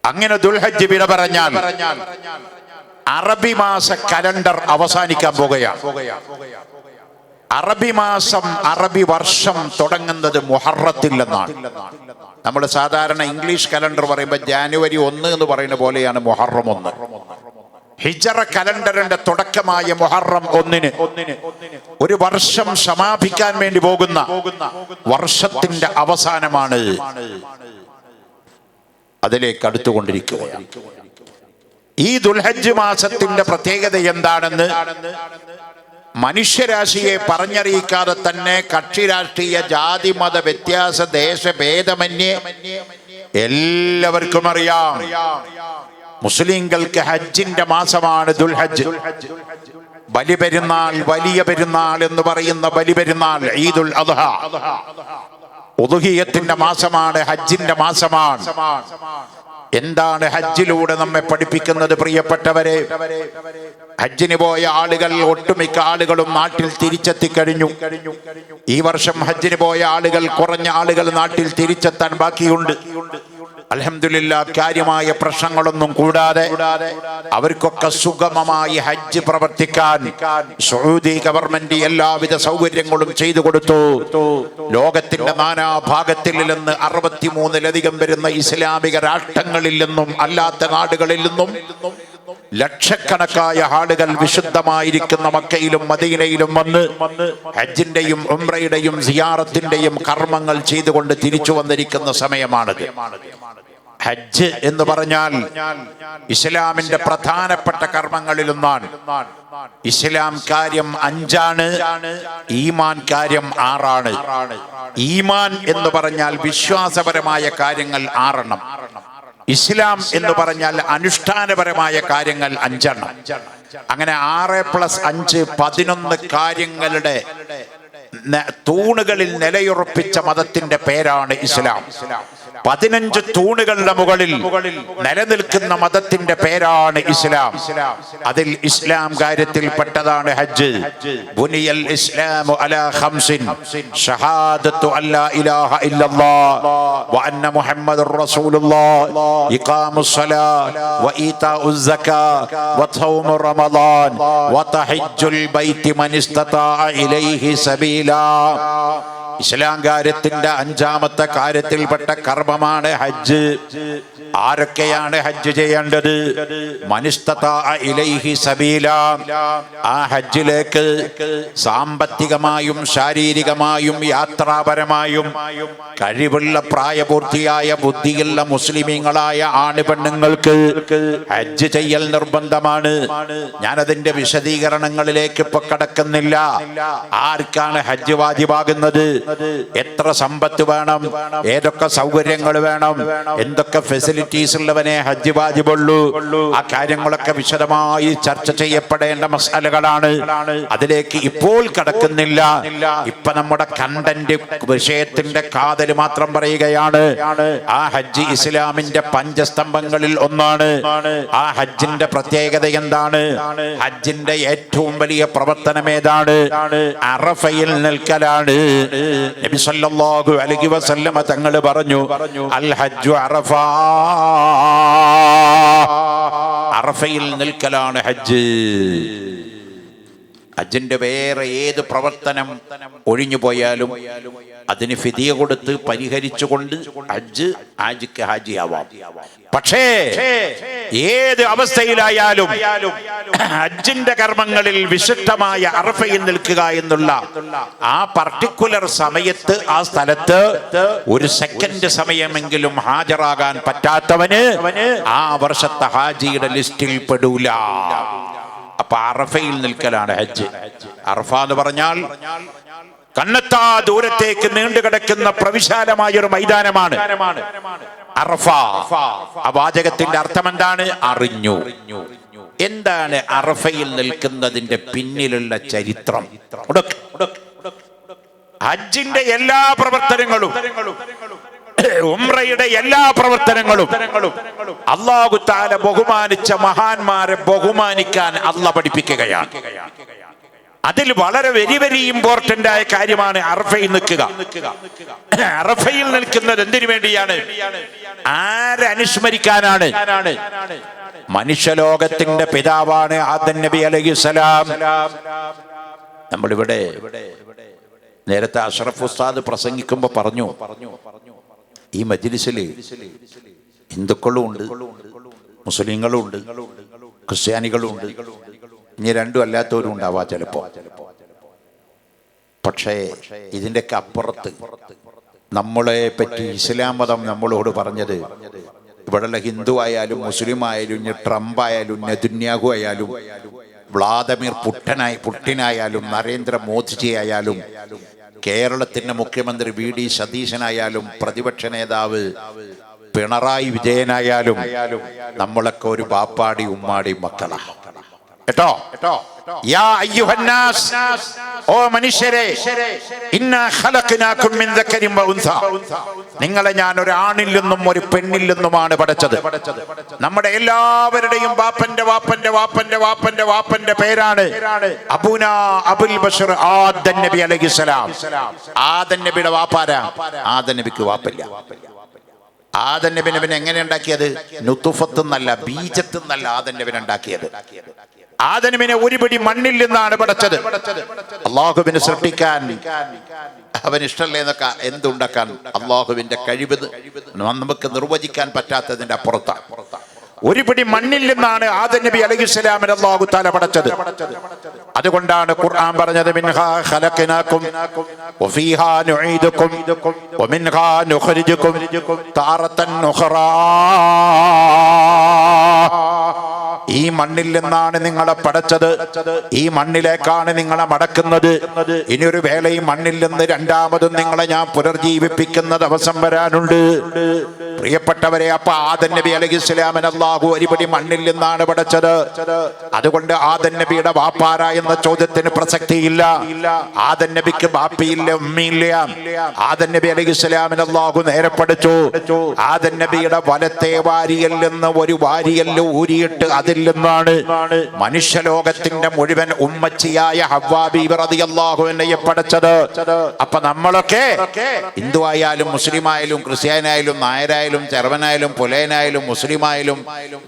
അങ്ങനെ ദുൽഹജ്ജ് വിട പറഞ്ഞാൽ അറബി മാസ കലണ്ടർ അവസാനിക്കാൻ പോകുകയാണ്. അറബി മാസം, അറബി വർഷം തുടങ്ങുന്നത് മുഹറത്തിൽ നിന്നാണ്. നമ്മൾ സാധാരണ ഇംഗ്ലീഷ് കലണ്ടർ പറയുമ്പോൾ ജാനുവരി 1 എന്ന് പറയുന്ന പോലെയാണ് മുഹറം 1. ഹിജറ കലണ്ടറിന്റെ തുടക്കമായ മുഹറം 1 ഒരു വർഷം സമാപിക്കാൻ വേണ്ടി പോകുന്ന വർഷത്തിന്റെ അവസാനമാണ്. അതിലേക്ക് അടുത്തുകൊണ്ടിരിക്കുകയാണ്. ഈ ദുൽഹജ്ജ് മാസത്തിന്റെ പ്രത്യേകത എന്താണെന്ന് മനുഷ്യരാശിയെ പറഞ്ഞറിയിക്കാതെ തന്നെ കക്ഷി രാഷ്ട്രീയ ജാതി മത വ്യത്യാസ ദേശഭേദമന്യേ എല്ലാവർക്കും അറിയാം. മുസ്ലിങ്ങൾക്ക് ഹജ്ജിന്റെ മാസമാണ് ദുൽഹജ്ജ്. ബലിപെരുന്നാൾ, വലിയ പെരുന്നാൾ എന്ന് പറയുന്ന ബലിപെരുന്നാൾ, ഈദുൽ അദ്ഹ, ഉദ്ഹിയ്യത്തിന്റെ മാസമാണ്, ഹജ്ജിന്റെ മാസമാണ്. എന്താണ് ഹജ്ജിലൂടെ നമ്മെ പഠിപ്പിക്കുന്നത് പ്രിയപ്പെട്ടവരെ? ഹജ്ജിന് പോയ ആളുകൾ, ഒട്ടുമിക്ക ആളുകളും നാട്ടിൽ തിരിച്ചെത്തിക്കഴിഞ്ഞു. ഈ വർഷം ഹജ്ജിന് പോയ ആളുകൾ, കുറഞ്ഞ ആളുകൾ നാട്ടിൽ തിരിച്ചെത്താൻ ബാക്കിയുണ്ട്. അൽഹംദുലില്ലാഹ്, കാര്യമായ പ്രശ്നങ്ങളൊന്നും കൂടാതെ അവർക്കൊക്കെ സുഗമമായി ഹജ്ജ് പ്രവർത്തിക്കാൻ സൗദി ഗവൺമെന്റ് എല്ലാവിധ സൗകര്യങ്ങളും ചെയ്തു കൊടുത്തു. ലോകത്തിന്റെ നാനാഭാഗത്തിൽ നിന്ന് 63-ലധികം വരുന്ന ഇസ്ലാമിക രാഷ്ട്രങ്ങളിൽ നിന്നും അല്ലാത്ത നാടുകളിൽ നിന്നും ലക്ഷക്കണക്കായ ആളുകൾ വിശുദ്ധമായിരിക്കുന്ന മക്കയിലും മദീനയിലും വന്ന് ഹജ്ജിന്റെയും ഉംറയുടെയും സിയാറത്തിന്റെയും കർമ്മങ്ങൾ ചെയ്തുകൊണ്ട് തിരിച്ചു വന്നിരിക്കുന്ന സമയമാണിത്. ഹജ്ജ് എന്ന് പറഞ്ഞാൽ ഇസ്ലാമിന്റെ പ്രധാനപ്പെട്ട കർമ്മങ്ങളിലൊന്നാണ്. ഇസ്ലാം കാര്യം 5ആണ്, ഈമാൻ കാര്യം 6ആണ്. ഈമാൻ എന്ന് പറഞ്ഞാൽ വിശ്വാസപരമായ കാര്യങ്ങൾ 6 ഇസ്ലാം എന്ന് പറഞ്ഞാൽ അനുഷ്ഠാനപരമായ കാര്യങ്ങൾ 5. അങ്ങനെ 6+5 11 കാര്യങ്ങളുടെ തൂണുകളിൽ നിലയുറപ്പിച്ച മതത്തിന്റെ പേരാണ് ഇസ്ലാം. 15 തൂണുകളുടെ മുകളിൽ നിലനിൽക്കുന്ന മതത്തിന്റെ പേരാണ് ഇസ്ലാം. അതിൽ ഇസ്ലാം കാര്യത്തിൽ പെട്ടതാണ് ഹജ്ജ്. ബുനിയൽ ഇസ്ലാമു അലാ ഖംസിൻ ഷഹാദത്തു അല്ലാ ഇലാഹ ഇല്ലല്ലാഹ് വ അന്ന മുഹമ്മദുർ റസൂലുള്ളാഹ് ഇഖാമുസ് സ്വലാത്ത് വ ഈതാഉസ് സകാത്ത് വ സൗമു റമളാൻ വ തഹജ്ജുൽ ബൈത്തി മൻ ഇസ്തതാഅ ഇലൈഹി സബീലാ. ഇസ്ലാം കാര്യത്തിന്റെ 5ാമത്തെ കാര്യത്തിൽപ്പെട്ട കർമ്മമാണ് ഹജ്ജ്. ആരൊക്കെയാണ് ഹജ്ജ് ചെയ്യേണ്ടത്? മനിസ്തതാഅ ഇലൈഹി സബീലാ. ആ ഹജ്ജിലേക്ക് സാമ്പത്തികമായും ശാരീരികമായും യാത്രാപരമായും കഴിവുള്ള പ്രായപൂർത്തിയായ ബുദ്ധിയുള്ള മുസ്ലിമീങ്ങളായ ആണ് പെണ്ണുങ്ങൾക്ക് ഹജ്ജ് ചെയ്യൽ നിർബന്ധമാണ്. ഞാനതിന്റെ വിശദീകരണങ്ങളിലേക്ക് ഇപ്പൊ കടക്കുന്നില്ല. ആർക്കാണ് ഹജ്ജ് വാജിബാകുന്നത്? എത്ര സമ്പത്ത് വേണം? ഏതൊക്കെ സൗകര്യങ്ങൾ വേണം? എന്തൊക്കെ ഫെസിലിറ്റീസ് ഉള്ളവനെ ഹജ്ജ് വാജിബുള്ളൂ? ആ കാര്യങ്ങളൊക്കെ വിശദമായി ചർച്ച ചെയ്യപ്പെടേണ്ട മസാലകളാണ്. അതിലേക്ക് ഇപ്പോൾ കടക്കുന്നില്ല. ഇപ്പൊ നമ്മുടെ കണ്ടന്റ് വിഷയത്തിന്റെ കാതൽ മാത്രം പറയുകയാണ്. ആ ഹജ്ജ് ഇസ്ലാമിന്റെ 5 സ്തംഭങ്ങളിൽ ഒന്നാണ്. ആ ഹജ്ജിന്റെ പ്രത്യേകത എന്താണ്? ഹജ്ജിന്റെ ഏറ്റവും വലിയ പ്രവർത്തനം ഏതാണ്? അറഫയിൽ നിൽക്കലാണ്. നബി സല്ലല്ലാഹു അലൈഹി വസല്ലമ തങ്ങൾ പറഞ്ഞു, അൽ ഹജ്ജു അറഫ. അറഫയിൽ നിൽക്കലാണ് ഹജ്ജ്. ഹജ്ജിന്റെ വേറെ ഏത് പ്രവർത്തനം ഒഴിഞ്ഞു പോയാലും അതിന് ഫിദിയ കൊടുത്ത് പരിഹരിച്ചുകൊണ്ട് ഹാജിക്ക് ഹാജിയാവാം. പക്ഷേ ഏത് അവസ്ഥയിലായാലും ഹജ്ജിന്റെ കർമ്മങ്ങളിൽ വിശുദ്ധമായ അറഫയിൽ നിൽക്കുക എന്നുള്ള ആ പർട്ടിക്കുലർ സമയത്ത്, ആ സ്ഥലത്ത് ഒരു സെക്കൻഡ് സമയമെങ്കിലും ഹാജരാകാൻ പറ്റാത്തവന് ആ വർഷത്തെ ഹാജിയുടെ ലിസ്റ്റിൽ പെടൂല. അപ്പൊ അറഫയിൽ നിൽക്കലാണ് ഹജ്ജ്. അറഫ എന്ന് പറഞ്ഞാൽ കണ്ണെത്താ ദൂരത്തേക്ക് നീണ്ടുകിടക്കുന്ന പ്രവിശാലമായൊരു മൈതാനമാണ് അറഫ. ആ വാചകത്തിന്റെ അർത്ഥം എന്താണ്? അറിഞ്ഞു. എന്താണ് അറഫയിൽ നിൽക്കുന്നതിന്റെ പിന്നിലുള്ള ചരിത്രം? ഹജ്ജിന്റെ എല്ലാ പ്രവർത്തനങ്ങളും, ഉംറയുടെ എല്ലാ പ്രവർത്തനങ്ങളും അല്ലാഹു തആല ബഹുമാനിച്ച മഹാന്മാരെ ബഹുമാനിക്കാൻ അല്ലാഹ് പഠിപ്പിക്കുകയാണ്. അതിൽ വളരെ വെരി വെരി ഇമ്പോർട്ടന്റ് ആയ കാര്യമാണ് അറഫയിൽ നിൽക്കുക. അറഫയിൽ നിൽക്കുന്നത് എന്തിനു വേണ്ടിയാണ്? ആരനുസ്മരിക്കാനാണ്? മനുഷ്യലോകത്തിന്റെ പിതാവാണ് ആദം നബി അലൈഹിസ്സലാം. നമ്മളിവിടെ നേരത്തെ അഷ്റഫ് ഉസ്താദ് പ്രസംഗിക്കുമ്പോൾ പറഞ്ഞു, ഈ മജ്ലിസിൽ ഹിന്ദുക്കളും ഉണ്ട്, മുസ്ലിങ്ങളും ഉണ്ട്, ക്രിസ്ത്യാനികളും ഉണ്ട്, ഇനി രണ്ടും അല്ലാത്തവരും ഉണ്ടാവാ ചിലപ്പോ. പക്ഷേ ഇതിൻ്റെയൊക്കെ അപ്പുറത്ത് നമ്മളെ പറ്റി ഇസ്ലാം മതം നമ്മളോട് പറഞ്ഞത്, ഇവിടെയുള്ള ഹിന്ദു ആയാലും മുസ്ലിം ആയാലും ഇനി ട്രംപ് ആയാലും നെതന്യാഹു ആയാലും വ്ളാദിമിർ പുടിനായാലും നരേന്ദ്രമോദിജി ആയാലും കേരളത്തിന്റെ മുഖ്യമന്ത്രി വി ഡി സതീശനായാലും പ്രതിപക്ഷ നേതാവ് പിണറായി വിജയനായാലും നമ്മളൊക്കെ ഒരു ബാപ്പാടി ഉമ്മാടി മക്കളാ കേട്ടോ. യാ അയ്യുഹന്നാസ്, ഓ മനുഷ്യരെ, ഇന്നാ ഖലഖനാകും മിൻ ദക്കരിൻ വ ഉൻസാ, നിങ്ങളെ ഞാൻ ഒരു ആണിൽ നിന്നും ഒരു പെണ്ണിൽ നിന്നുമാണ് പടച്ചത്. നമ്മുടെ എല്ലാവരുടെയും വാപ്പന്റെ വാപ്പന്റെ വാപ്പന്റെ വാപ്പന്റെ വാപ്പന്റെ പേരാണ് അബൂനാ അബുൽ ബഷർ ആദം നബി അലൈഹിസ്സലാം. ആദം നബിയുടെ വാപ്പാരാ? ആദം നബിക്ക് വാപ്പില്ല. ആദം നബിനെ പിന്നെ എങ്ങനെ ഉണ്ടാക്കിയത്? നുതുഫത്തുന്നല്ല, ബീജത്തുന്നല്ല ആദം നബിനെ ഉണ്ടാക്കിയത്. ആദം നബിനെ ഒരു പിടി മണ്ണിൽ നിന്നാണ് പടച്ചത്. അള്ളാഹുവിനെ സൃഷ്ടിക്കാൻ അവൻ ഇഷ്ടമല്ലേ എന്നൊക്കെ എന്തുണ്ടാക്കാൻ അള്ളാഹുവിന്റെ കഴിവ് നമുക്ക് നിർവചിക്കാൻ പറ്റാത്തതിന്റെ അപ്പുറത്താണ്. ഒരു പിടി മണ്ണിൽ നിന്നാണ് ആദം നബി അലൈഹിസ്സലാമിനെ അല്ലാഹു തആല പടച്ചത്. അതുകൊണ്ടാണ് ഖുർആൻ പറഞ്ഞത്, മിൻഹാ ഖലഖനാകും വഫീഹാ നുഈദുകും വമിൻഹാ നുഖ്രിജുകും താറത്തൻ ഉഖറാ. ഈ മണ്ണിൽ നിന്നാണ് നിങ്ങളെ പടച്ചത്, ഈ മണ്ണിലേക്കാണ് നിങ്ങളെ മടക്കുന്നത്. ഇനിയൊരു വേള ഈ മണ്ണിൽ നിന്ന് രണ്ടാമതും നിങ്ങളെ ഞാൻ പുനർജീവിപ്പിക്കുന്ന ദിവസം വരാനുണ്ട്. പ്രിയപ്പെട്ടവരെ, അപ്പൊ ആദം നബി അലൈഹിസ്സലാമിനെ അല്ലാഹു ഒരുപടി മണ്ണിൽ നിന്നാണ് പടച്ചത്. അതുകൊണ്ട് ആദം നബിയുടെ വാപ്പാര എന്ന ചോദ്യത്തിന് പ്രസക്തിയില്ല. ആദം നബിക്ക് ബാപ്പിയില്ല, ഉമ്മയില്ല. ആദം നബി അലൈഹിസ്സലാമിനെ അല്ലാഹു നേരെ പഠിച്ചു. ആദം നബിയുടെ വലത്തെ വാരിയിൽ നിന്ന് ഒരു വാരിയല് ഊരിയിട്ട് അതിൽ നിന്നാണ് മനുഷ്യലോകത്തിന്റെ മുഴുവൻ ഉമ്മച്ചിയായ ഹവ്വാ ബീവി റളിയല്ലാഹു അൻഹയെ പഠിച്ചത്. അപ്പൊ നമ്മളൊക്കെ ഹിന്ദു ആയാലും മുസ്ലിം ആയാലും ക്രിസ്ത്യാനായാലും നായരായാലും ചെറുവനായാലും പുലയനായാലും മുസ്ലിമായാലും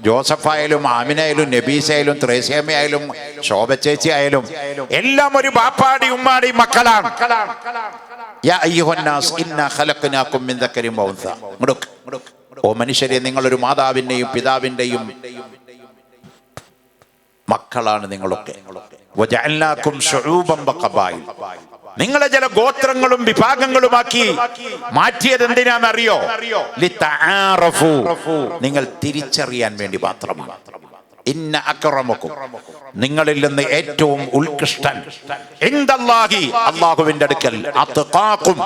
ജോസഫായാലും ആമിനായാലും നബീസായാലും ത്രേസ്യാമ്മയായാലും ശോഭ ചേച്ചി ആയാലും എല്ലാം ഒരു ബാപ്പാടി ഉമ്മാടി മക്കളാണ്. യാ അയ്യുഹന്നാസ് ഇന്നാ ഖലഖനാകും മിൻ ദക്കരിൻ വ ഉൻസാ. ഓ മനുഷ്യരെ, നിങ്ങളൊരു മാതാവിന്റെയും പിതാവിന്റെയും മക്കളാണ് നിങ്ങളൊക്കെ. വജഅൽനാകും ശുഊബൻ വഖബായിൽ, നിങ്ങളെ ചില ഗോത്രങ്ങളും വിഭാഗങ്ങളുമാക്കി മാറ്റിയത് എന്തിനാണെന്നറിയോ? ലിതആറഫു, നിങ്ങൾ തിരിച്ചറിയാൻ വേണ്ടി മാത്രമാണ്. ഇന്ന അക്രമക്കും, നിങ്ങളിൽ നിന്ന് ഏറ്റവും ഉത്കൃഷ്ടൻ ഇൻദല്ലാഹി, അല്ലാഹുവിന്റെ അടുക്കൽ, അത്ഖാക്കും,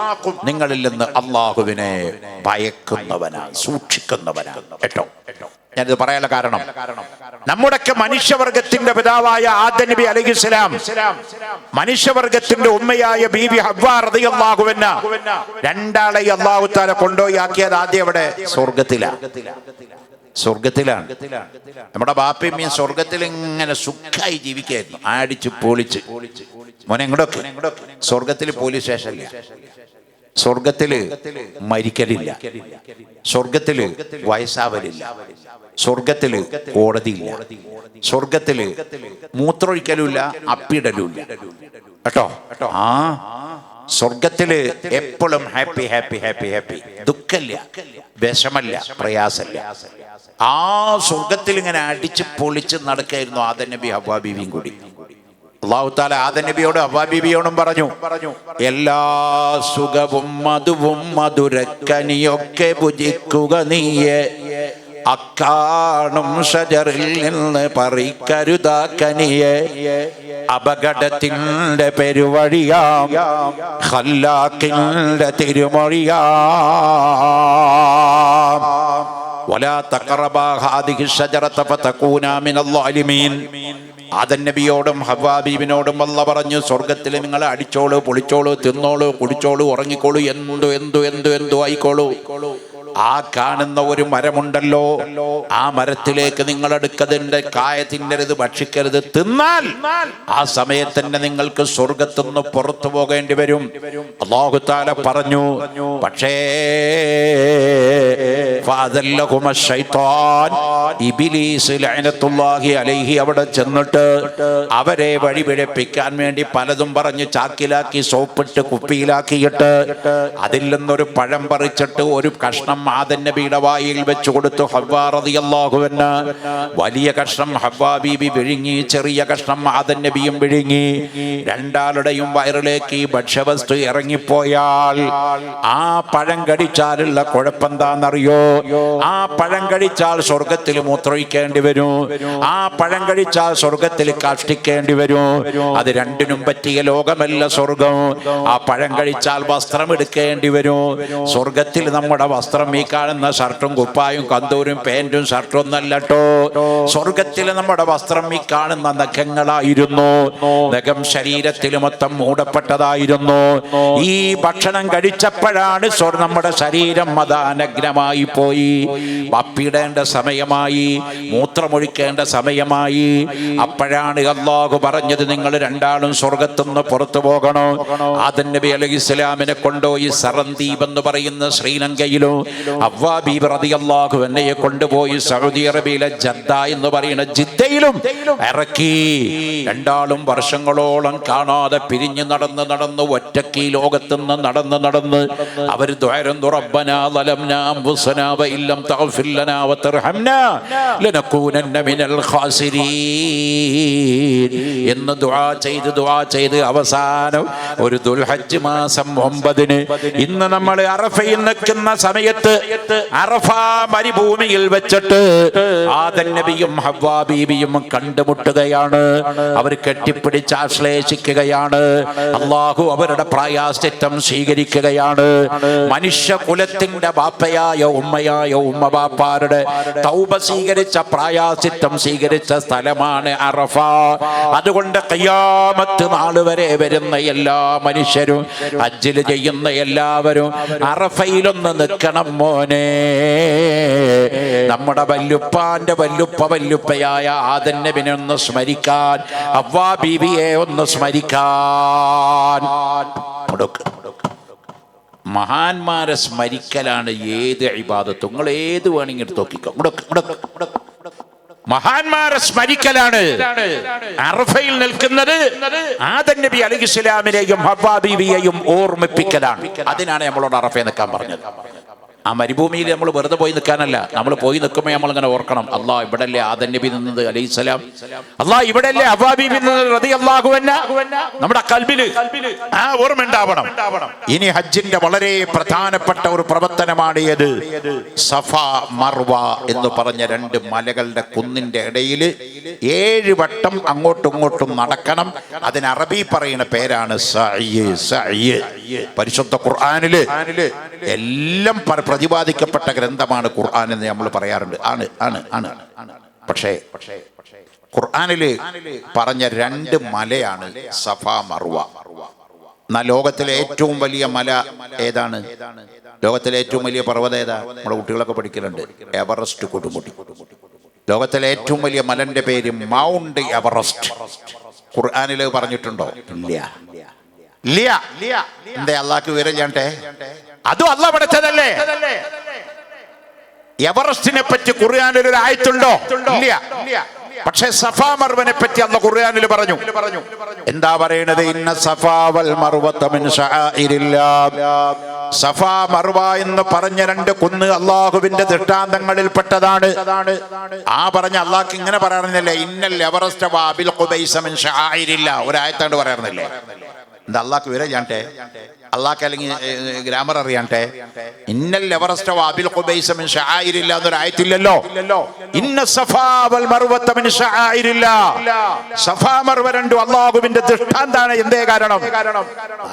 നിങ്ങളിൽ നിന്ന് അല്ലാഹുവിനെ ഭയക്കുന്നവനാണ്, സൂക്ഷിക്കുന്നവനാണ്. കേട്ടോ, ഞാനിത് പറയാനുള്ള കാരണം, നമ്മുടെയൊക്കെ മനുഷ്യവർഗത്തിന്റെ പിതാവായ ആദം നബി അലൈഹിസ്സലാം, മനുഷ്യവർഗത്തിന്റെ ഉമ്മയായ ബീബി ഹവ്വാ റളിയല്ലാഹു അൻഹാ, രണ്ടാളെ അല്ലാഹു തആല കൊണ്ടുപോയി ആക്കിയത് ആദ്യം എവിടെ? സ്വർഗത്തിലാണ്. നമ്മുടെ ബാപ്പയും സ്വർഗത്തിൽ ഇങ്ങനെ സുഖമായി ജീവിക്കായിരുന്നു, ആടിച്ച് പൊളിച്ച്. മോനെ ഇങ്ങോട്ടൊക്കെ, സ്വർഗത്തിൽ പോലീസ് സ്റ്റേഷനില്ല, സ്വർഗത്തില് മരിക്കലില്ല, സ്വർഗത്തില് വയസ്സാവലില്ല, സ്വർഗത്തില് കോടതിയില്ല, സ്വർഗത്തില് മൂത്രമൊഴിക്കലുമില്ല, അപ്പിടലുമില്ല. കേട്ടോ, ആ സ്വർഗത്തില് എപ്പോഴും ഹാപ്പി ഹാപ്പി ഹാപ്പി ഹാപ്പി, ദുഃഖമില്ല, വിഷമല്ല, പ്രയാസമില്ല. ആ സ്വർഗത്തിൽ ഇങ്ങനെ അടിച്ച് പൊളിച്ച് നടക്കായിരുന്നു ആദം നബി ഹവ്വാ ബീവിയും കൂടി. അല്ലാഹു തആല ആദം നബിയോടും ഹവ്വാ ബീവിയോടും പറഞ്ഞു, എല്ലാ സുഖവും മധുവും മധുരക്കനിയൊക്കെ ഭുജിക്കുക നീയെ, അക്കാണും ഷജറിൽ നിന്ന് പറിക്കരുതാക്കനിയെ, അപകടത്തിന്റെ പെരുവഴിയാം ഖല്ലാഖിന്റെ തിരുമൊഴിയാം. വലാ തഖറബാ ഹാദിഹി ഷജറത ഫതകൂനാ മിനൽ ളാലിമീൻ. ആദം നബിയോടും ഹവ്വാ ബീവിനോടും അല്ലാഹു പറഞ്ഞു, സ്വർഗത്തിൽ നിങ്ങൾ അടിച്ചോളൂ, പൊളിച്ചോളൂ, തിന്നോളൂ, കുടിച്ചോളൂ, ഉറങ്ങിക്കോളൂ, എന്തു ആയിക്കോളൂ. ആ കാണുന്ന ഒരു മരമുണ്ടല്ലോ, ആ മരത്തിലേക്ക് നിങ്ങൾ അടുക്കതിന്റെ കായ തിന്നരുത്, ഭക്ഷിക്കരുത്. തിന്നാൽ ആ സമയത്ത് തന്നെ നിങ്ങൾക്ക് സ്വർഗത്തുനിന്ന് പുറത്തു പോകേണ്ടി വരും. അല്ലാഹു തആല പറഞ്ഞു, പക്ഷേ ഫഅദല്ലഹുമ ശൈത്താൻ, ഇബ്ലീസ് ലഅനത്തുല്ലാഹി അലൈഹി അവിടെ ചെന്നിട്ട് അവരെ വഴിപിഴപ്പിക്കാൻ വേണ്ടി പലതും പറഞ്ഞ് ചാക്കിലാക്കി സോപ്പിട്ട് കുപ്പിയിലാക്കിയിട്ട് അതിൽ നിന്നൊരു പഴം പറിച്ചിട്ട് ഒരു കഷ്ണം ആദം നബിയുടെ വായിൽ വെച്ചു കൊടുത്തു. ഹവ്വ റളിയല്ലാഹു അൻഹാ വലിയ കഷ്ണം ഹവ്വ ബീബി വിഴുങ്ങി, ചെറിയ കഷ്ണം ആദം നബിയും വിഴുങ്ങി. രണ്ടാളുടെയും വയറിലേക്ക് ഈ ഭക്ഷ്യവസ്തു ഇറങ്ങിപ്പോയാൽ ആ പഴം കടിച്ചാലുള്ള കുഴപ്പമെന്താണെന്നറിയോ? ആ പഴം കഴിച്ചാൽ സ്വർഗത്തിൽ മൂത്രമൊഴിക്കേണ്ടി വരും, ആ പഴം കഴിച്ചാൽ സ്വർഗത്തിൽ കാഷ്ടിക്കേണ്ടി വരും. അത് രണ്ടിനും പറ്റിയ ലോകമല്ല സ്വർഗം. ആ പഴം കഴിച്ചാൽ വസ്ത്രം എടുക്കേണ്ടി വരും. സ്വർഗത്തിൽ നമ്മുടെ വസ്ത്രം ഈ കാണുന്ന ഷർട്ടും കുപ്പായും കന്തൂരും പാന്റും ഷർട്ടും ഒന്നല്ലട്ടോ. സ്വർഗത്തിൽ നമ്മുടെ വസ്ത്രം ഈ കാണുന്ന നഖങ്ങളായിരുന്നു. നഖം ശരീരത്തിൽ മൊത്തം മൂടപ്പെട്ടതായിരുന്നു. ഈ ഭക്ഷണം കഴിച്ചപ്പോഴാണ് നമ്മുടെ ശരീരം മതാനഗ്നമായി പോയി. വപ്പിടേണ്ട സമയമായി, മൂത്രമൊഴിക്കേണ്ട സമയമായി. അപ്പോഴാണ് അല്ലാഹു പറഞ്ഞത്, നിങ്ങൾ രണ്ടാളും സ്വർഗത്തുനിന്ന് പുറത്തു പോകണം. ആദം നബി അലൈഹിസ്സലാമിനെ കൊണ്ടുപോയി സറന്ദീപ് എന്ന് പറയുന്ന ശ്രീലങ്കയിലും ഹവ്വ ബീബി റളിയല്ലാഹു അൻഹയെ കൊണ്ടുപോയി സൗദി അറേബ്യയിലെ ജദ്ദ എന്ന് പറയുന്ന ജിദ്ദയിലും ഇറക്കി. രണ്ടാളും വർഷങ്ങളോളം കാണാതെ പിരിഞ്ഞു നടന്ന് ഒറ്റയ്ക്ക് ഈ ലോകത്തുനിന്ന് നടന്ന് അവർ ദുആഇറന്നു, റബ്ബനാ ളലംനാ അൻഫുസനാ വഇല്ലം തഗ്ഫിർ ലനാ വതർഹംനാ ലനകൂനന്ന മിനൽ ഖാസിരീൻ എന്ന് ദുആ ചെയ്ത് അവസാനം ഒരു ദുൽഹജ്ജ് മാസം 9 ഇന്ന് നമ്മൾ അറഫയിൽ നിൽക്കുന്ന സമയത്ത് അറഫ മരുഭൂമിയിൽ വെച്ചിട്ട് ആദം നബിയും ഹവ്വ ബീബിയും കണ്ടുമുട്ടുകയാണ്. അവർ കെട്ടിപ്പിടിച്ച് ആശ്ലേഷിക്കുകയാണ്. അല്ലാഹു അവരുടെ പ്രായശ്ചിത്തം സ്വീകരിക്കുകയാണ്. മനുഷ്യ കുലത്തിന്റെ ബാപ്പയായ ഉമ്മ ബാപ്പാരുടെ തൗബ സ്വീകരിച്ച പ്രായശ്ചിത്തം സ്വീകരിച്ച സ്ഥലമാണ് അറഫ. അതുകൊണ്ട് ഖിയാമത്ത് നാൾ വരെ വരുന്ന എല്ലാ മനുഷ്യരും, ഹജ്ജിൽ ചെയ്യുന്ന എല്ലാവരും അറഫയിലൊന്ന് നിൽക്കണം മോനെ. നമ്മുടെ വല്ലുപ്പാന്റെ വല്ലുപ്പയായ ആദം നബിനെ ഒന്ന് സ്മരിക്കാൻ, ഹവ്വ ബീവിയെ ഒന്ന് സ്മരിക്കാൻ. മഹാന്മാരെ സ്മരിക്കലാണ് ഏത് ഇബാദത്തും. നിങ്ങൾ ഏത് വേണമെങ്കിൽ നോക്കിക്കോ. മഹാന്മാരെ സ്മരിക്കലാണ്. അറഫയിൽ നിൽക്കുന്നത് ആദം നബി അലൈഹിസ്സലാമിനെയും ഹവ്വ ബീവിയെയും ഓർമ്മിപ്പിക്കലാണ്. അതിനാണ് നമ്മളോട് അറഫയിൽ നിൽക്കാൻ പറഞ്ഞത്. ആ മരുഭൂമിയിൽ നമ്മൾ വെറുതെ പോയി നിൽക്കാനല്ല. നമ്മൾ പോയി നിൽക്കുമ്പോൾ നമ്മൾ ഇങ്ങനെ ഓർക്കണം, അല്ലാ ഇവിടല്ലേ ആദം നബി നിന്നത് അലൈഹിസ്സലാം, അല്ലാ ഇവിടല്ലേ ഹവ്വ ബീവി നിന്നത് റളിയല്ലാഹു അൻഹാ. നമ്മുടെ ഖൽബില് ആ ഓർമ്മ ഉണ്ടാവണം. ഇനി ഹജ്ജിന്റെ വളരെ പ്രധാനപ്പെട്ട ഒരു പ്രവർത്തനമാണ് ഏത്? സഫ മർവ എന്ന് പറഞ്ഞ 2 മലകളുടെ കുന്നിന്റെ ഇടയിൽ 7 വട്ടം അങ്ങോട്ടും ഇങ്ങോട്ടും നടക്കണം. അതിന് അറബി പറയുന്ന പേരാണ് സഅയ്. പരിശുദ്ധ ഖുർആനില് എല്ലാം പ്രതിപാദിക്കപ്പെട്ട ഗ്രന്ഥമാണ് ഖുർആൻ എന്ന് നമ്മൾ പറയാറുണ്ട്. ആണ്. പക്ഷേ ഖുർആനില് പറഞ്ഞ 2 മലയാണ് സഫ മർവ. ലോകത്തിലെ ഏറ്റവും വലിയ മല ഏതാണ്? ലോകത്തിലെ ഏറ്റവും വലിയ പർവ്വതം ഏതാ? നമ്മുടെ കുട്ടികളൊക്കെ പഠിക്കലുണ്ട്. എവറസ്റ്റ് കൊടുമുടി. ലോകത്തിലെ ഏറ്റവും വലിയ മലന്റെ പേര് മൗണ്ട് എവറസ്റ്റ്. ഖുർആനിൽ പറഞ്ഞിട്ടുണ്ടോ? ഇല്ല. എന്താ അള്ളാഹ്ക്ക് വിവരം ചെയ്യട്ടെ? അതും അള്ളാഹ് പഠിച്ചതല്ലേ. എവറസ്റ്റിനെ പറ്റി ഖുർആനിൽ ഒരു ആയത്തുണ്ടോ? ഇല്ല. പക്ഷേ സഫാ മർവനെ പറ്റി അല്ലാഹ് ഖുർആനിൽ പറഞ്ഞു. എന്താ പറയുന്നത്? ഇന്ന സഫാ വൽ മർവത മിൻ ശആഇരില്ലാഹ്. സഫാ മർവ എന്ന് പറഞ്ഞ 2 കുന്ന് അള്ളാഹുവിന്റെ ദൃഷ്ടാന്തങ്ങളിൽ പെട്ടതാണ്. ആ പറഞ്ഞ അള്ളാഹ്ക്ക് ഇങ്ങനെ പറയാറുന്നില്ലേ, ഇന്നൽ എവറസ്റ്റ് വാബിൽ ഖുബൈസ മിൻ ശആഇരില്ലാഹ്. ഒരു ആയത്താണ്ട് പറയാറുന്നില്ലേ? എന്താ അള്ളാഹ്ക്ക് വിവരം ചെയ്യട്ടെ? അള്ളാഹ്ക്ക് അല്ലെങ്കിൽ ഗ്രാമർ അറിയാട്ടെ? ഇന്നൽ എവറസ്റ്റ് വാബിൽ ഖുബൈസ മിൻ ശആഇരില്ലാഹ് എന്നൊരു ആയത്തില്ലല്ലോ. ഇന്ന സഫാ വൽ മർവത മിൻ ശആഇരില്ലാഹ്. സഫാ മർവ 2 അള്ളാഹുവിന്റെ ദൃഷ്ടാന്താണ്. എന്തേ കാരണം?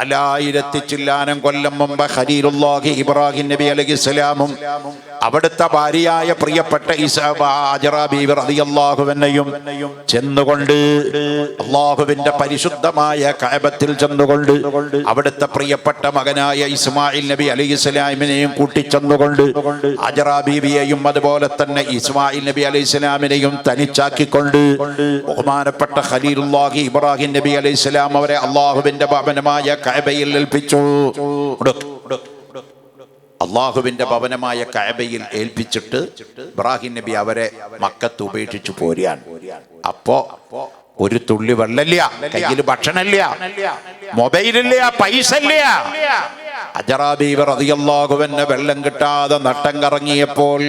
4000 ചില്ലാനം കൊല്ലം മുമ്പ് ഖലീലുല്ലാഹി ഇബ്രാഹിം നബി അലൈഹിസ്സലാമും അവിടുത്തെ ഭാര്യയായ പ്രിയപ്പെട്ട ഹാജറ ബീവി റളിയല്ലാഹു അൻഹയും ചെന്നുകൊണ്ട് അല്ലാഹുവിന്റെ പരിശുദ്ധമായ കഅബത്തിൽ ചെന്നുകൊണ്ട് അവിടുത്തെ പ്രിയപ്പെട്ട മകനായ ഇസ്മായിൽ നബി അലൈഹിസ്സലാമിനെയും കൂട്ടിച്ചെന്നുകൊണ്ട് ഹാജറ ബീവിയെയും അതുപോലെ തന്നെ ഇസ്മായിൽ നബി അലൈഹിസ്സലാമിനെയും തനിച്ചാക്കിക്കൊണ്ട് ബഹുമാനപ്പെട്ട ഖലീലുല്ലാഹി ഇബ്രാഹിം നബി അലൈഹിസ്സലാം അവരെ അല്ലാഹുവിന്റെ ഭവനമായ കഅബയിൽ ഏൽപ്പിച്ചു. അള്ളാഹുവിന്റെ ഭവനമായ കഅബയിൽ ഏൽപ്പിച്ചിട്ട് ഇബ്രാഹിം നബി അവരെ മക്കത്ത് ഉപേക്ഷിച്ചു പോരാൻ. അപ്പോ ഒരു തുള്ളി വെള്ളമില്ല, കയ്യിൽ ഭക്ഷണമില്ല, മൊബൈലില്ല, പൈസ ഇല്ല. ഹജറ ബീവി റളിയല്ലാഹു അൻഹ വെള്ളം കിട്ടാതെ നട്ടം കറങ്ങിയപ്പോൾ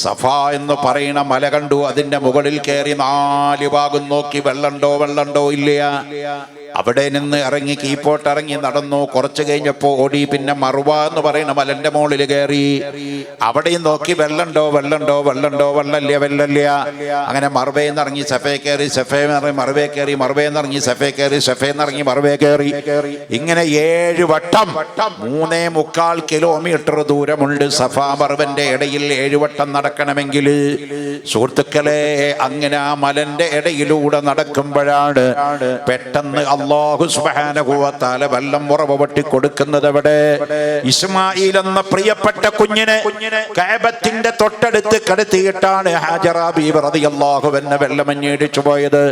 സഫ എന്ന് പറയുന്ന മല കണ്ടു. അതിന്റെ മുകളിൽ കയറി 4 ഭാഗം നോക്കി വെള്ളമുണ്ടോ ഇല്ല. അവിടെ നിന്ന് ഇറങ്ങി കീപ്പോട്ട് ഇറങ്ങി നടന്നു. കുറച്ച് കഴിഞ്ഞപ്പോ ഓടി പിന്നെ മറുവ എന്ന് പറയുന്ന മലന്റെ മുകളിൽ കയറി. അവിടെയും നോക്കി വെള്ളമുണ്ടോ വെള്ളമില്ല. അങ്ങനെ മറുവയെന്ന് ഇറങ്ങി സഫേ കയറി, സഫേന്ന് മറുവേ കയറി, മറുവേന്ന് ഇറങ്ങി സഫേ കയറി, സഫേന്ന് ഇറങ്ങി മറുവേ കയറി. ഇങ്ങനെ 7 വട്ടം 3.25 കിലോമീറ്റർ ദൂരമുണ്ട് സഫ മറുവന്റെ ഇടയിൽ 7 വട്ടം നടക്കണമെങ്കിൽ. സുഹൃത്തുക്കളെ, അങ്ങനെ ആ മലന്റെ ഇടയിലൂടെ നടക്കുമ്പോഴാണ് പെട്ടെന്ന് അല്ലാഹു സുബ്ഹാനഹു വ തആല വെള്ളം ഉറവ വെട്ടി കൊടുക്കുന്നത്. എവിടെ? ഇസ്മായിൽ എന്ന പ്രിയപ്പെട്ട കുഞ്ഞിനെ കഅബത്തിന്റെ തൊട്ടടുത്ത് കിടത്തിയിട്ടാണ് ഹാജറ ബീവി റളിയല്ലാഹു അൻഹ വെള്ളമഞ്ഞടിച്ചു പോയത്.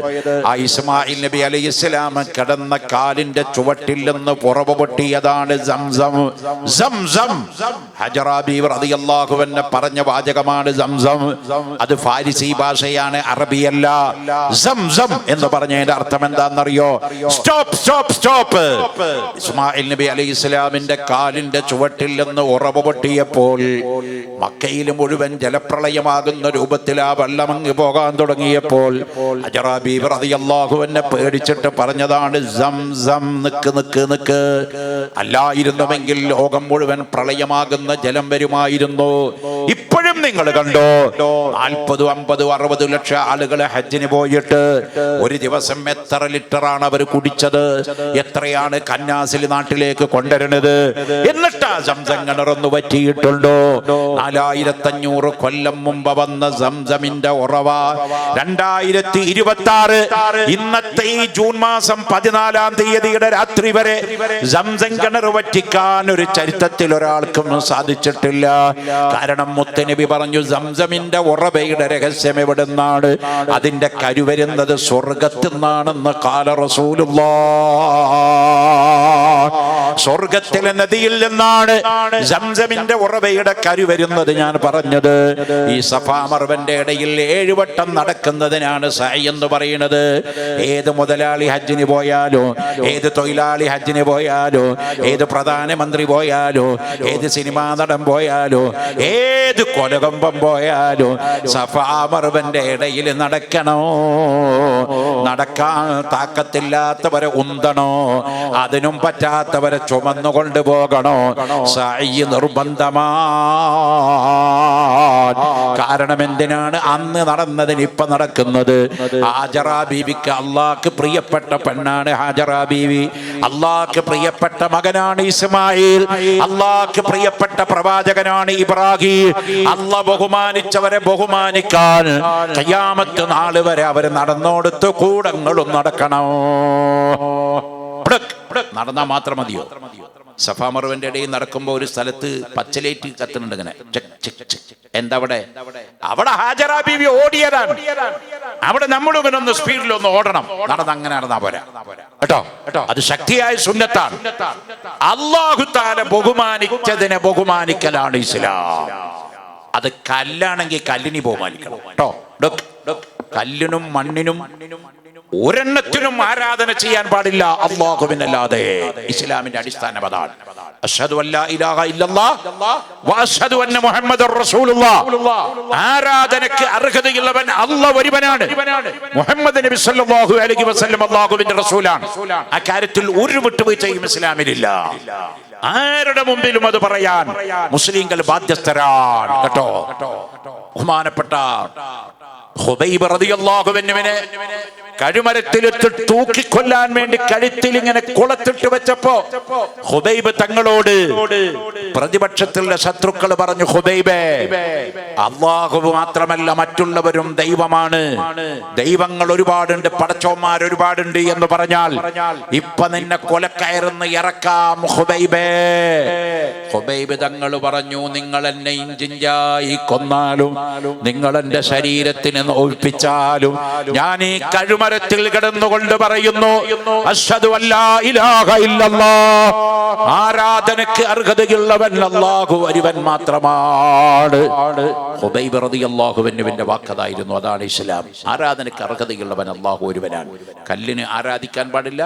ആ ഇസ്മായിൽ നബി അലൈഹിസ്സലാം കിടന്ന കാലിന്റെ ചുവട്ടിൽ നിന്ന് ഉറവ പൊട്ടിയതാണ് സംസം. ഹാജറ ബീവി റളിയല്ലാഹു അൻഹ പറഞ്ഞ വാചകമാണ് സംസം. അത് ഫാരിസി ഭാഷയാണ്, അറബിയല്ല. സംസം എന്ന് പറഞ്ഞതിന്റെ അർത്ഥം എന്താണെന്നറിയോ? സ്റ്റോപ്പ്. ഇസ്മായിൽ നബി അലൈഹിസ്സലാമിന്റെ കാലിന്റെ ചുവട്ടിൽ നിന്ന് ഉറവ പൊട്ടിയപ്പോൾ മക്കയിൽ മുഴുവൻ ജലപ്രളയമാകുന്ന രൂപത്തിൽ ആ വെള്ളം അങ്ങ് പോകാൻ തുടങ്ങിയപ്പോൾ ഹജറ ബീവി റളിയല്ലാഹു അൻഹ പേടിച്ചിട്ട് പറഞ്ഞതാണ് സംസം, നിക്ക്. അല്ലായിരുന്നുവെങ്കിൽ ലോകം മുഴുവൻ പ്രളയമാകുന്ന ജലം വരുമായിരുന്നു. ഇപ്പോഴും നിങ്ങൾ കണ്ടോ, 40, 50, 60 ലക്ഷം ആളുകൾ ഹജ്ജിന് പോയിട്ട് ഒരു ദിവസം എത്ര ലിറ്ററാണ് അവർ കുടിച്ചത്? എത്രയാണ് കന്നാസിൽ നാട്ടിലേക്ക് കൊണ്ടുവരുന്നത്? എന്നിട്ട് ആ സംസം കിണറൊന്നു പറ്റിയിട്ടുണ്ടോ? 4500 കൊല്ലം മുമ്പ് വന്ന സംസമിന്റെ ഉറവ 2026 ഇന്നത്തെ ഈ ജൂൺ മാസം 14-ാം തീയതിയുടെ രാത്രി വരെ സംസം കിണർ വറ്റിക്കാൻ ഒരു ചരിത്രത്തിൽ ഒരാൾക്കും സാധിച്ചിട്ടില്ല. കാരണം മുത്തനബി പറഞ്ഞു, സംസമിന്റെ ഉറവയുടെ രഹസ്യം എവിടുന്നാണ്? അതിന്റെ കരുവരുന്നത് സ്വർഗത്തിൽ നിന്നാണെന്ന് കാല റസൂലുള്ളാഹ്. സ്വർഗത്തിലെ നദിയിൽ നിന്നാണ് സംസമിന്റെ ഉറവയുടെ കരുവരുന്നത്. ഞാൻ പറഞ്ഞത് ഈ സഫാ മർവന്റെ ഇടയിൽ 7 വട്ടം നടക്കുന്നതിനാണ് സഅയ് എന്ന് പറയുന്നത്. ഏത് മുതലാളി ഹജ്ജിന് പോയാലോ, ഏത് തൊഴിലാളി ഹജ്ജിന് പോയാലോ, ഏത് പ്രധാനമന്ത്രി പോയാലോ, ഏത് സിനിമാ നടൻ പോയാലോ, ഏത് കൊലകമ്പം പോയാലോ സഫാ മർവന്റെ ഇടയിൽ നടക്കണോ. നടക്കാൻ താക്കത്തില്ലാത്തവരെ ഉന്തണോ, അതിനും പറ്റാത്തവരെ ചുമന്നു കൊണ്ടുപോകണോ. സഅയ് നിർബന്ധമാണ്. കാരണം എന്തിനാണ്? അന്ന് നടന്നതിന് ഇപ്പൊ നടക്കുന്നത്. ഹാജറ ബീവിക്ക് അള്ളാഹ്ക്ക് പ്രിയപ്പെട്ട പെണ്ണാണ് ഹാജറ ബീവി. അള്ളാഹ്ക്ക് പ്രിയപ്പെട്ട മകനാണ് ഇസ്മായിൽ. അള്ളാഹ്ക്ക് പ്രിയപ്പെട്ട പ്രവാചകനാണ് ഇബ്രാഹിം. അള്ളാഹ് ബഹുമാനിച്ചവരെ ബഹുമാനിക്കാൻ ഖിയാമത്ത് നാൾ വരെ അവർ നടന്നോടുത്ത് കൂടങ്ങളും നടക്കണോ. നടന്നാ മാത്രം മതിയോ? സഫാ മർവന്റെ ഇടയിൽ നടക്കുമ്പോൾ ഒരു സ്ഥലത്ത് പച്ചലേറ്റ് കത്തുന്നുണ്ട്. ഇങ്ങനെ എന്താ അവിടെ ഹാജറ ബീവി ഓടിയതാണ്. അവിടെ നമ്മളും ഇവനൊന്ന് സ്പീഡിലൊന്ന് ഓടണം. അങ്ങനെ നടന്നാ പോരാ കേട്ടോ. അത് ശക്തിയായ സുന്നത്താണ്. അല്ലാഹു തആല ബഹുമാനിച്ചതിനെ ബഹുമാനിക്കലാണ് ഇസ്ലാം. അത് കല്ലാണെങ്കിൽ കല്ലിനെ ബഹുമാനിക്കണം കേട്ടോ. കല്ലിനും മണ്ണിനും ഒരെണ്ണത്തിനും ആരാധന ചെയ്യാൻ പാടില്ല അല്ലാഹുവിനല്ലാതെ. ഇസ്ലാമിന്റെ അടിസ്ഥാനം അതാണ്. അശ്ഹദു അല്ലാ ഇലാഹ ഇല്ലല്ലാഹ് വ അശ്ഹദു അന്ന മുഹമ്മദർ റസൂലുള്ളാഹ്. ആരാധനയ്ക്ക് അർഹതയുള്ളവൻ അല്ലാഹ് ഒരുവനാണ്. മുഹമ്മദ് നബി സല്ലല്ലാഹു അലൈഹി വസല്ലം അല്ലാഹുവിന്റെ റസൂലാണ്. ആ കാര്യത്തിൽ ഒരു വിട്ടുവീഴ്ചയും ഇസ്ലാമിലില്ല. ആരുടെ മുമ്പിലും അത് പറയാൻ മുസ്ലിങ്ങൾ ബാധ്യസ്ഥരാണ് കേട്ടോ. ബഹുമാനപ്പെട്ട ഖുബൈബ് റളിയല്ലാഹു അൻഹുവിനെ കഴുമരത്തിലിട്ട് തൂക്കിക്കൊല്ലാൻ വേണ്ടി കഴുത്തിൽ ഇങ്ങനെ കുളത്തിട്ട് വെച്ചപ്പോ ഹുദൈബ് തങ്ങളോട് പ്രതിപക്ഷത്തിലുള്ള ശത്രുക്കൾ പറഞ്ഞു, ഹുദൈബേ, അല്ലാഹു മാത്രമല്ല മറ്റുള്ളവരും ദൈവമാണ്, ദൈവങ്ങൾ ഒരുപാടുണ്ട്, പടച്ചോന്മാർ ഒരുപാടുണ്ട് എന്ന് പറഞ്ഞാൽ ഇപ്പൊ നിന്നെ കൊലക്കയറുന്ന് ഇറക്കാം ഹുദൈബേ. ഹുദൈബ് തങ്ങൾ പറഞ്ഞു, നിങ്ങൾ എന്നെ ഇഞ്ചിഞ്ചായി കൊന്നാലും, നിങ്ങൾ എന്റെ ശരീരത്തിന് നോവിപ്പിച്ചാലും, ഞാൻ ഈ കഴുമരത്തിൽ കിടന്നുകൊണ്ട് പറയുന്നു, അശ്ഹദു അല്ലാ ഇലാഹ ഇല്ലല്ലാഹ്, ആരാധനയ്ക്ക് അർഹതയുള്ളവൻ അല്ലാഹു ഒരുവൻ മാത്രമാണ്. ഹുദൈബ് റളിയല്ലാഹു അൻഹുവിന്റെ വാക്കതായിരുന്നു. അതാണ് ഇസ്ലാം. ആരാധനയ്ക്ക് അർഹതയുള്ളവൻ അല്ലാഹു ഒരുവനാണ്. കല്ലിന് ആരാധിക്കാൻ പാടില്ല,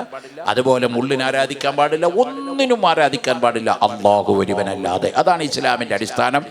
അതുപോലെ മുള്ളിന് ആരാധിക്കാൻ പാടില്ല, ഒന്നിനും ആരാധിക്കാൻ പാടില്ല അല്ലാഹു ഒരുവനല്ലാതെ. അതാണ് ഇസ്ലാമിന്റെ അടിസ്ഥാനം.